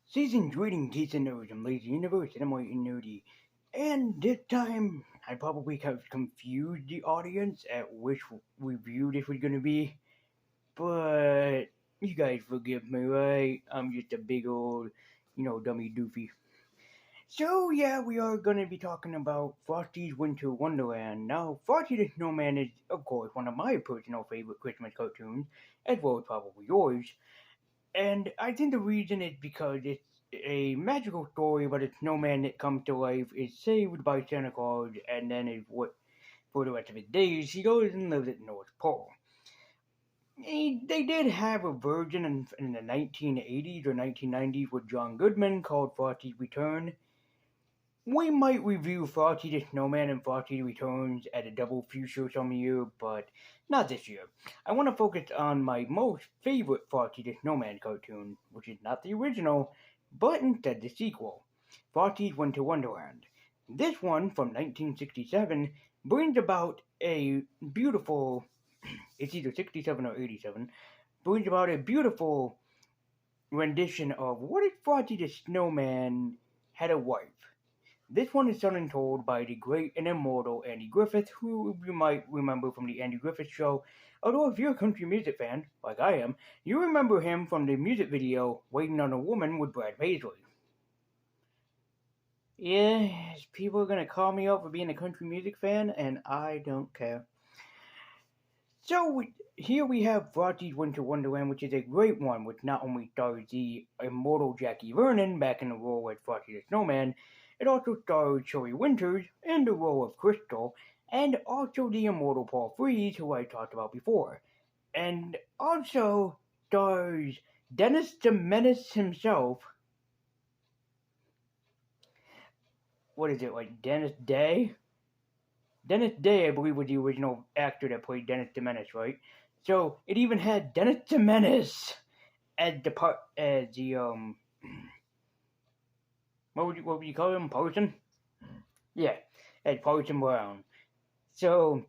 Season's greeting, geeks and nerds. I'm Lazy Universe and I'm white and nerdy. And this time, I probably have confused the audience at which review this was gonna be. But you guys forgive me, right? I'm just a big old, dummy doofy. So yeah, we are gonna be talking about Frosty's Winter Wonderland. Now, Frosty the Snowman is, of course, one of my personal favorite Christmas cartoons, as well as probably yours. And I think the reason is because it's a magical story about a snowman that comes to life, is saved by Santa Claus, and then is what for the rest of his days he goes and lives at the North Pole. They did have a version in the 1980s or 1990s with John Goodman called Frosty's Return. We might review Frosty the Snowman and Frosty Returns at a double feature some year, but not this year. I want to focus on my most favorite Frosty the Snowman cartoon, which is not the original, but instead the sequel, Frosty's Winter Wonderland. This one, from 1967, brings about a beautiful, it's either 67 or 87, brings about a beautiful rendition of what if Frosty the Snowman had a wife. This one is sung and told by the great and immortal Andy Griffith, who you might remember from the Andy Griffith Show. Although if you're a country music fan, like I am, you remember him from the music video Waiting on a Woman with Brad Paisley. Yes, people are gonna call me out for being a country music fan, and I don't care. So here we have Frosty's Winter Wonderland, which is a great one, which not only stars the immortal Jackie Vernon back in the role as Frosty the Snowman, it also stars Shirley Winters in the role of Crystal, and also the immortal Paul Frees, who I talked about before. And also stars Dennis the Menace himself. What is it, like Dennis Day? Dennis Day, I believe, was the original actor that played Dennis the Menace, right? So it even had Dennis the Menace as the what would you call him? Parson? Yeah, as Parson Brown. So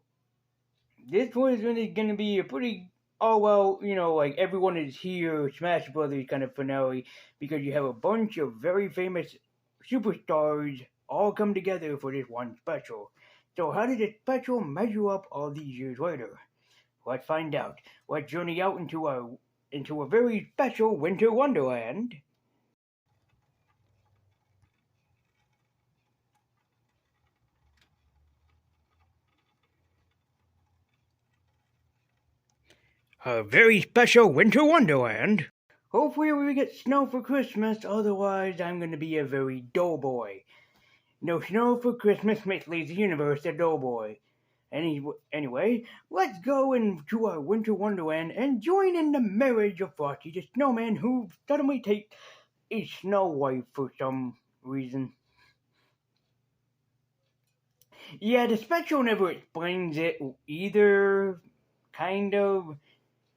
this was really gonna be a pretty like everyone is here, Smash Brothers kind of finale, because you have a bunch of very famous superstars all come together for this one special. So how did this special measure up all these years later? Let's find out. Let's journey out into a very special winter wonderland. A very special winter wonderland. Hopefully we get snow for Christmas, otherwise I'm gonna be a very dull boy. No snow for Christmas makes Lazy Universe a dull boy. Anyway, let's go into our winter wonderland and join in the marriage of Frosty the Snowman, who suddenly takes a snow wife for some reason. Yeah, the special never explains it either, kind of.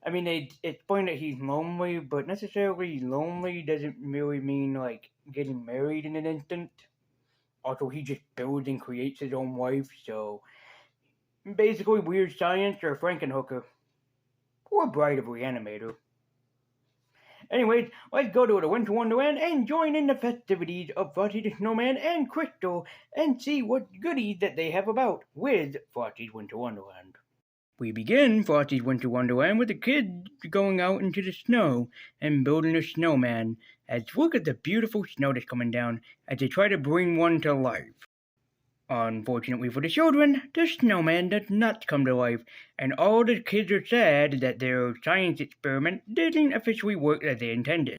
I mean, they explain that he's lonely, but necessarily lonely doesn't really mean, like, getting married in an instant. Also, he just builds and creates his own wife, so basically Weird Science or Frankenhooker. Or Bride of Reanimator. Anyways, let's go to the Winter Wonderland and join in the festivities of Frosty the Snowman and Crystal and see what goodies that they have about with Frosty's Winter Wonderland. We begin Frosty's Winter Wonderland with the kids going out into the snow and building a snowman. As look at the beautiful snow that's coming down as they try to bring one to life. Unfortunately for the children, the snowman does not come to life, and all the kids are sad that their science experiment didn't officially work as they intended.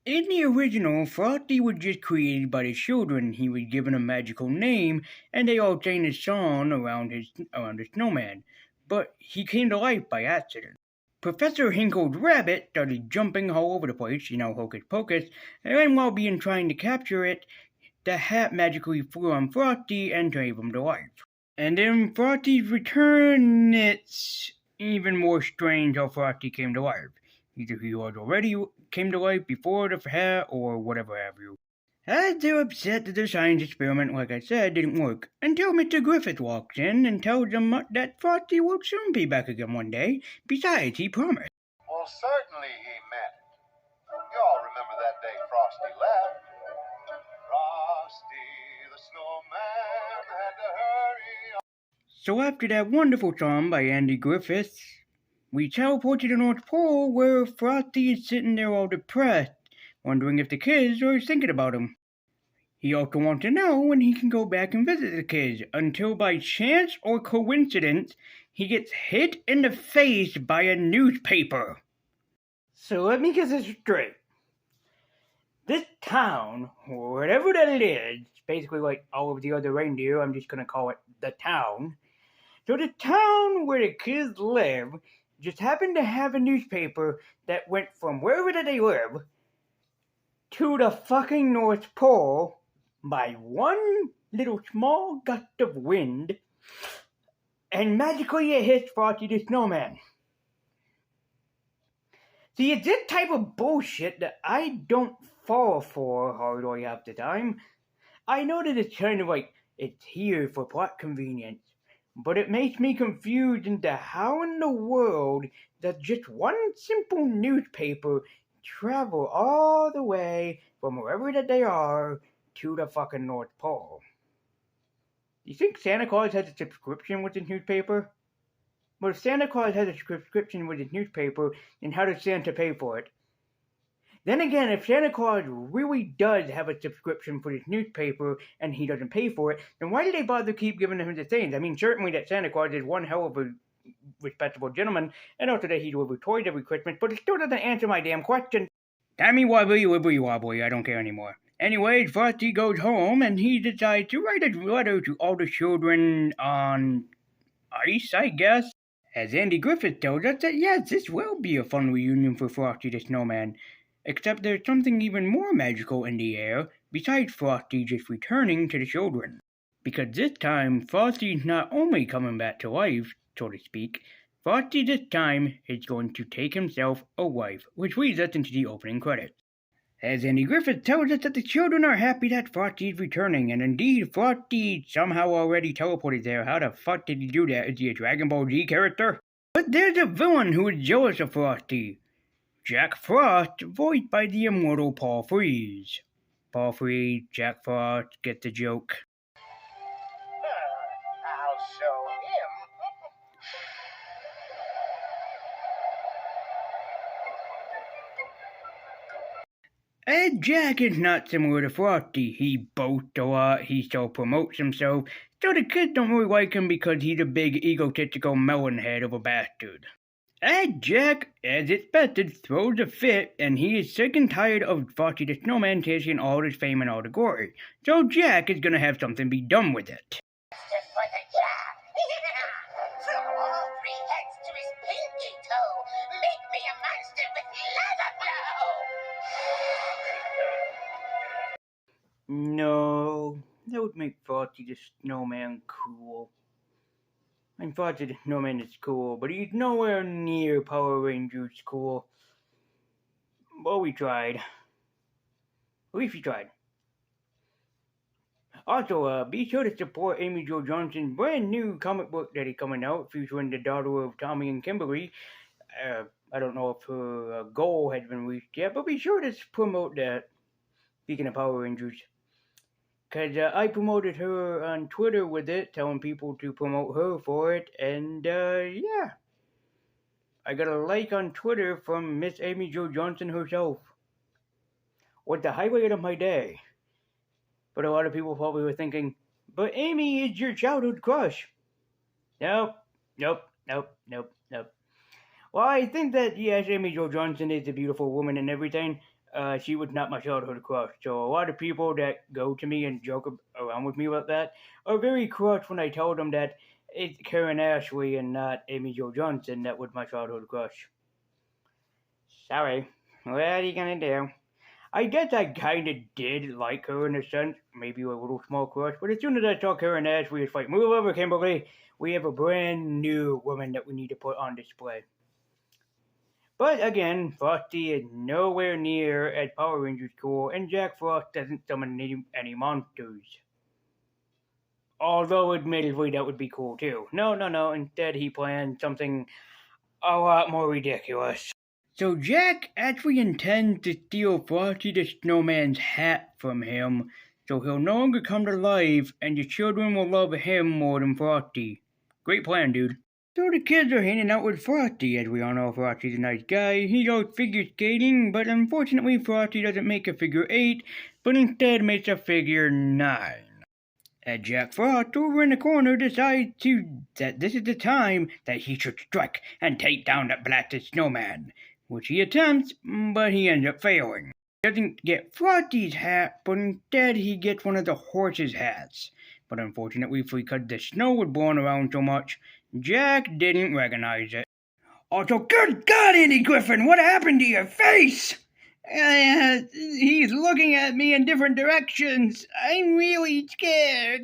In the original, Frosty was just created by the children. He was given a magical name, and they all sang a song around the snowman. But he came to life by accident. Professor Hinkle's rabbit started jumping all over the place, hocus pocus, and while being trying to capture it, the hat magically flew on Frosty and gave him to life. And in Frosty's return, it's even more strange how Frosty came to life. Either he was already came to life before the hat or whatever have you. As they're upset that their science experiment, like I said, didn't work, until Mr. Griffith walks in and tells them that Frosty will soon be back again one day. Besides, he promised. Well, certainly he meant it. You all remember that day Frosty Frosty left, Frosty the Snowman had to hurry. So after that wonderful song by Andy Griffiths, we teleport to the North Pole where Frosty is sitting there all depressed, wondering if the kids are thinking about him. He also wants to know when he can go back and visit the kids, until by chance or coincidence, he gets hit in the face by a newspaper. So let me get this straight. This town, whatever that is, basically like all of the other reindeer, I'm just gonna call it the town. So the town where the kids live just happened to have a newspaper that went from wherever that they live to the fucking North Pole by one little small gust of wind, and magically it hits Frosty the Snowman. See, it's this type of bullshit that I don't fall for hardly half the time. I know that it's kind of like it's here for plot convenience, but it makes me confused into how in the world does just one simple newspaper travel all the way from wherever that they are to the fucking North Pole. Do you think Santa Claus has a subscription with his newspaper? Well, if Santa Claus has a subscription with his newspaper, then how does Santa pay for it? Then again, if Santa Claus really does have a subscription for his newspaper and he doesn't pay for it, then why do they bother keep giving him the things? I mean, certainly that Santa Claus is one hell of a respectable gentleman, and also that he delivers toys every Christmas, but it still doesn't answer my damn question. Timey wobbly, wibbly wobbly, I don't care anymore. Anyways, Frosty goes home and he decides to write a letter to all the children on ice, I guess. As Andy Griffith tells us that yes, this will be a fun reunion for Frosty the Snowman. Except there's something even more magical in the air, besides Frosty just returning to the children. Because this time, Frosty's not only coming back to life, so to speak, Frosty this time is going to take himself a wife, which leads us into the opening credits. As Andy Griffith tells us that the children are happy that Frosty is returning, and indeed, Frosty somehow already teleported there. How the fuck did he do that? Is he a Dragon Ball Z character? But there's a villain who is jealous of Frosty. Jack Frost, voiced by the immortal Paul Frees. Paul Frees, Jack Frost, get the joke. I'll show him. And Jack is not similar to Frosty. He boasts a lot, he still promotes himself, so the kids don't really like him because he's a big egotistical melonhead of a bastard. And Jack, as expected, throws a fit, and he is sick and tired of Frosty the Snowman tasting all his fame and all the glory. So Jack is gonna have something be done with it. Just for the job. From all three heads to his pinky toe. Make me a monster with lava blow. No, that would make Frosty the Snowman cool. I mean, Frosty the Snowman is cool, but he's nowhere near Power Rangers cool. Well, we tried. At least we tried. Also, be sure to support Amy Jo Johnson's brand new comic book that is coming out, featuring the daughter of Tommy and Kimberly. I don't know if her goal has been reached yet, but be sure to promote that. Speaking of Power Rangers. Because I promoted her on Twitter with it, telling people to promote her for it, and yeah. I got a like on Twitter from Miss Amy Jo Johnson herself. What the highlight of my day. But a lot of people probably were thinking, but Amy is your childhood crush. Nope. Well, I think that, yes, Amy Jo Johnson is a beautiful woman and everything. She was not my childhood crush. So a lot of people that go to me and joke around with me about that are very crushed when I tell them that it's Karen Ashley and not Amy Jo Johnson that was my childhood crush. Sorry. What are you gonna do? I guess I kinda did like her in a sense, maybe a little small crush, but as soon as I saw Karen Ashley, it's like, move over, Kimberly. We have a brand new woman that we need to put on display. But again, Frosty is nowhere near as Power Rangers cool, and Jack Frost doesn't summon any monsters. Although, admittedly, that would be cool too. No. Instead, he planned something a lot more ridiculous. So Jack actually intends to steal Frosty the Snowman's hat from him, so he'll no longer come to life, and the children will love him more than Frosty. Great plan, dude. So the kids are hanging out with Frosty. As we all know, Frosty's a nice guy. He goes figure skating, but unfortunately Frosty doesn't make a figure 8, but instead makes a figure 9. And Jack Frost, over in the corner, decides that this is the time that he should strike and take down that blasted snowman, which he attempts, but he ends up failing. He doesn't get Frosty's hat, but instead he gets one of the horse's hats. But unfortunately, because the snow was blowing around so much, Jack didn't recognize it. Also, good God, Andy Griffin, what happened to your face? He's looking at me in different directions. I'm really scared.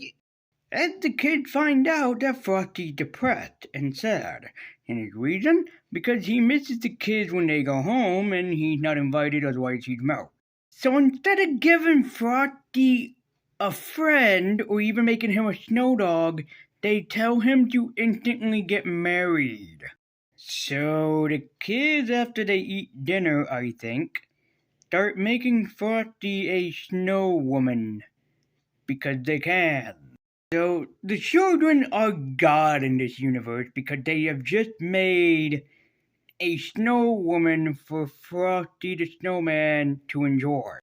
As the kids find out that Frosty's depressed and sad, and his reason? Because he misses the kids when they go home and he's not invited, otherwise he'd melt. So instead of giving Frosty a friend or even making him a snow dog, they tell him to instantly get married. So the kids, after they eat dinner, I think, start making Frosty a snow woman. Because they can. So the children are God in this universe because they have just made a snow woman for Frosty the Snowman to enjoy.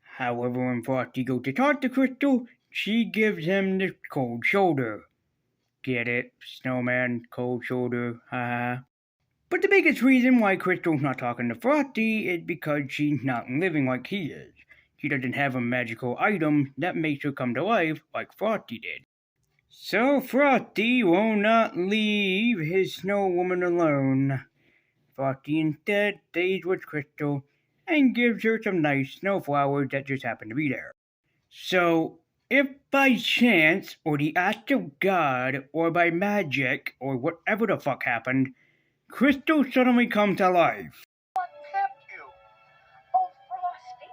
However, when Frosty goes to talk to Crystal, she gives him the cold shoulder. Get it? Snowman, cold shoulder, haha. But the biggest reason why Crystal's not talking to Frosty is because she's not living like he is. She doesn't have a magical item that makes her come to life like Frosty did. So Frosty will not leave his snow woman alone. Frosty instead stays with Crystal and gives her some nice snow flowers that just happen to be there. So, if by chance, or the act of God, or by magic, or whatever the fuck happened, Crystal suddenly comes to life. What kept you? Oh, Frosty,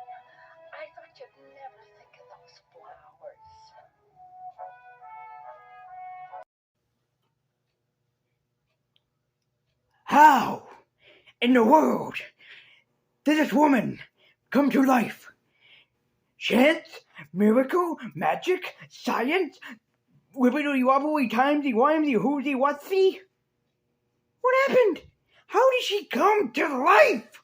I thought you'd never think of those flowers. How in the world did this woman come to life? Chance? Miracle? Magic? Science? Wibbly wobbly timesy wimesy whoosy whatsy? What happened? How did she come to life?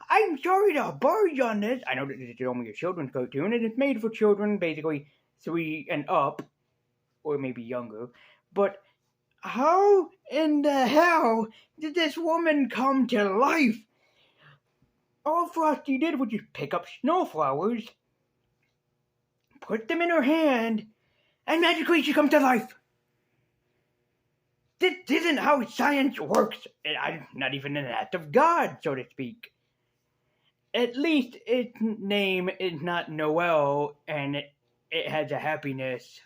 I'm sorry to barge on this. I know that this is only a children's cartoon, and it's made for children, basically 3 and up, or maybe younger. But how in the hell did this woman come to life? All Frosty did was just pick up snowflowers, put them in her hand, and magically she comes to life. This isn't how science works. I'm not even an act of God, so to speak. At least its name is not Noel, and it has a happiness.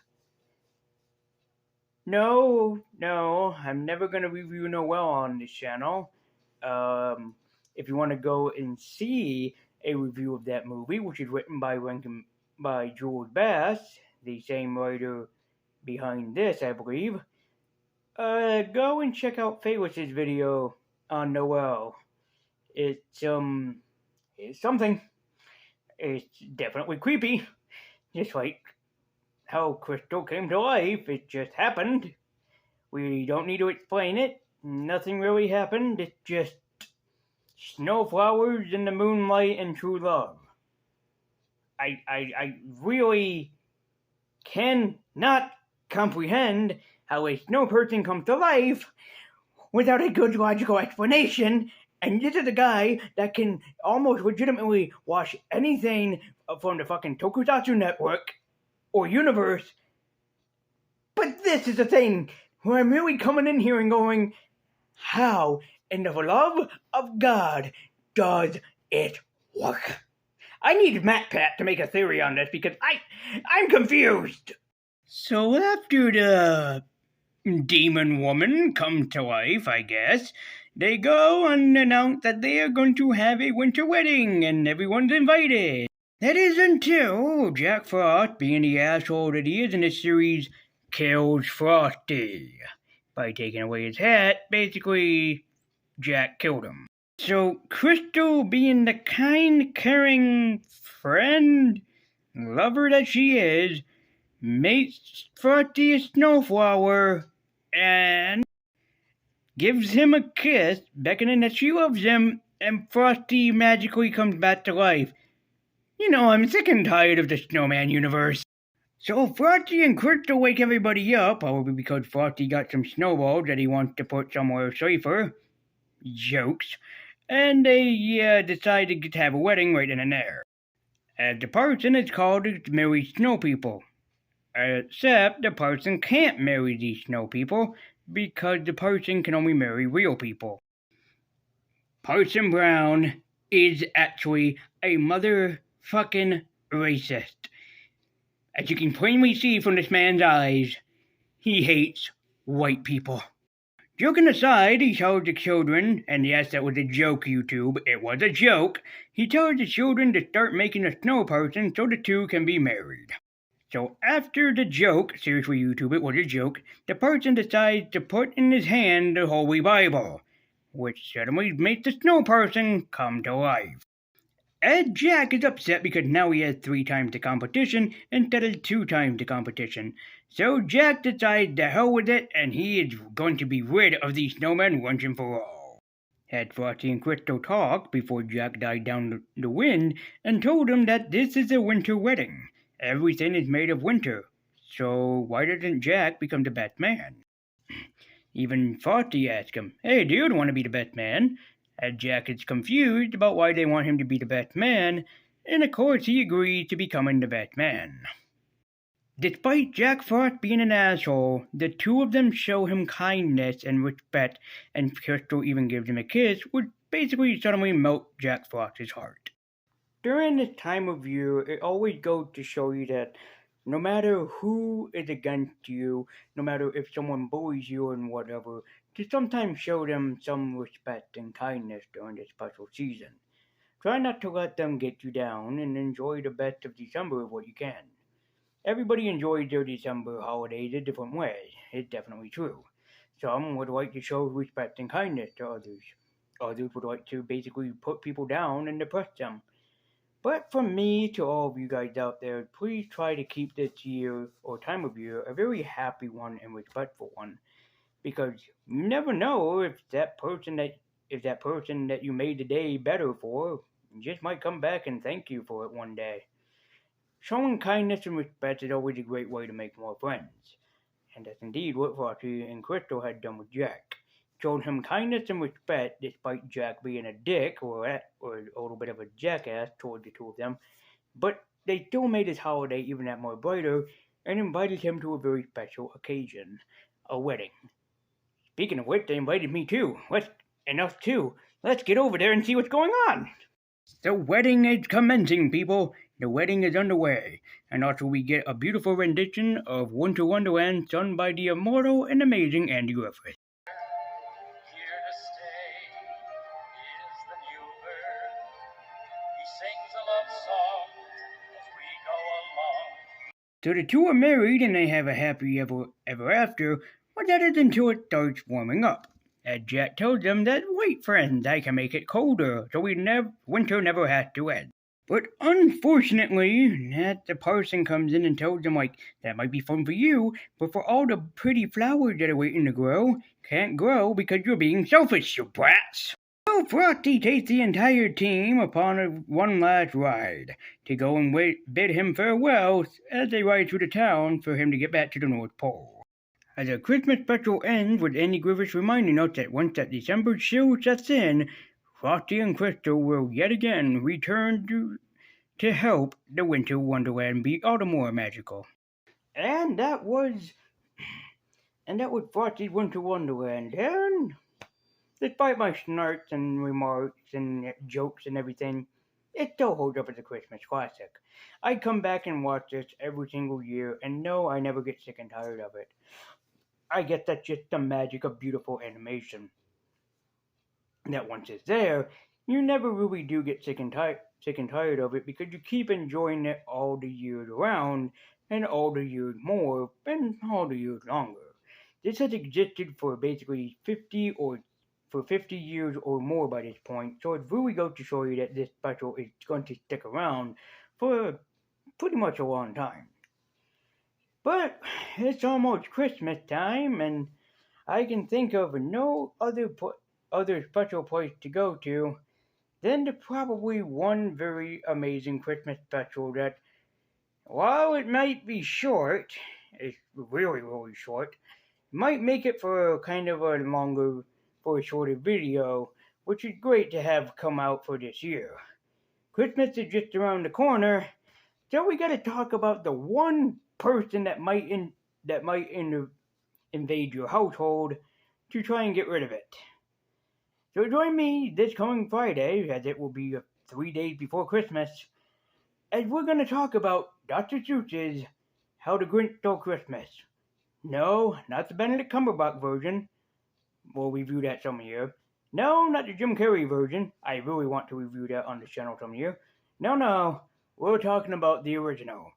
No, I'm never going to review Noel on this channel. If you want to go and see a review of that movie, which is written by Jules Bass, the same writer behind this, I believe, go and check out Fayless's video on Noel. It's something. It's definitely creepy. Just like how Crystal came to life. It just happened. We don't need to explain it. Nothing really happened. It's just snowflowers in the moonlight and true love. I really cannot comprehend how a snow person comes to life without a good logical explanation. And this is a guy that can almost legitimately watch anything from the fucking Tokusatsu network or universe. But this is the thing where I'm really coming in here and going, how in the love of God does it work? I need MatPat to make a theory on this because I'm confused. So after the demon woman comes to life, I guess, they go and announce that they are going to have a winter wedding and everyone's invited. That is until Jack Frost, being the asshole that he is in this series, kills Frosty. By taking away his hat, basically, Jack killed him. So Crystal, being the kind, caring friend, lover that she is, meets Frosty a snowflower and gives him a kiss, beckoning that she loves him, and Frosty magically comes back to life. You know, I'm sick and tired of the Snowman universe. So Frosty and Crystal wake everybody up, probably because Frosty got some snowballs that he wants to put somewhere safer. Jokes. And they decide to have a wedding right then and there. As the person is called to marry snow people. Except the person can't marry these snow people because the person can only marry real people. Parson Brown is actually a motherfucking racist. As you can plainly see from this man's eyes, he hates white people. Joking aside, he tells the children, and yes, that was a joke, YouTube, it was a joke, he tells the children to start making a snow person so the two can be married. So after the joke, seriously YouTube, it was a joke, the person decides to put in his hand the Holy Bible, which suddenly makes the snow person come to life. Ed Jack is upset because now he has 3 times the competition instead of 2 times the competition. So Jack decides to hell with it, and he is going to be rid of these snowmen once and for all. Had Frosty and Crystal talk before Jack died down the wind and told him that this is a winter wedding. Everything is made of winter. So why doesn't Jack become the best man? Even Frosty asked him, "Hey, do you want to be the best man?" And Jack is confused about why they want him to be the best man, and of course he agrees to becoming the best man. Despite Jack Frost being an asshole, the two of them show him kindness and respect, and Crystal even gives him a kiss, which basically suddenly melts Jack Frost's heart. During this time of year, it always goes to show you that no matter who is against you, no matter if someone bullies you and whatever, to sometimes show them some respect and kindness during this special season. Try not to let them get you down and enjoy the best of December what you can. Everybody enjoys their December holidays a different way. It's definitely true. Some would like to show respect and kindness to others. Others would like to basically put people down and depress them. But from me to all of you guys out there, please try to keep this year or time of year a very happy one and respectful one, because you never know if that person that you made the day better for just might come back and thank you for it one day. Showing kindness and respect is always a great way to make more friends, and that's indeed what Frosty and Crystal had done with Jack. Showed him kindness and respect despite Jack being a dick or a little bit of a jackass toward the two of them, but they still made his holiday even that more brighter and invited him to a very special occasion, a wedding. Speaking of which, they invited me too. Us too. Let's get over there and see what's going on. The wedding is commencing, people. The wedding is underway, and also we get a beautiful rendition of Winter Wonderland sung by the immortal and amazing Andy Griffith. Here to stay is the new bird. He sings a love song as we go along. So the two are married and they have a happy ever after, but that is until it starts warming up. As Jack tells them that, wait friends, I can make it colder, so winter never has to end. But unfortunately, that the parson comes in and tells them, like, that might be fun for you, but for all the pretty flowers that are waiting to grow, can't grow because you're being selfish, you brats. So Frosty takes the entire team upon one last ride, to go and bid him farewell as they ride through the town for him to get back to the North Pole. As a Christmas special ends with Andy Griffith reminding us that once that December chill sets in, Frosty and Crystal will yet again return to help the Winter Wonderland be all the more magical. And that was Frosty's Winter Wonderland. And despite my snarks and remarks and jokes and everything, it still holds up as a Christmas classic. I come back and watch this every single year, and no, I never get sick and tired of it. I guess that's just the magic of beautiful animation. That once it's there, you never really do get sick and tired of it because you keep enjoying it all the years around, and all the years more, and all the years longer. This has existed for basically 50 or for 50 years or more by this point, so it really goes to show you that this special is going to stick around for pretty much a long time. But it's almost Christmas time, and I can think of no other special place to go to than to probably one very amazing Christmas special that, while it might be short, it's really, really short, might make it for kind of for a shorter video, which is great to have come out for this year. Christmas is just around the corner, so we gotta talk about the one person that might invade your household to try and get rid of it. So join me this coming Friday, as it will be 3 days before Christmas, as we're gonna talk about Dr. Seuss's How the Grinch Stole Christmas. No, not the Benedict Cumberbatch version. We'll review that some year. No, not the Jim Carrey version. I really want to review that on the channel some year. No, we're talking about the original.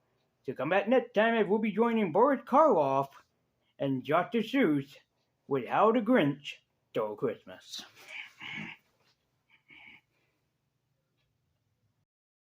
So come back next time as we'll be joining Boris Karloff and Dr. Seuss with How the Grinch Stole Christmas.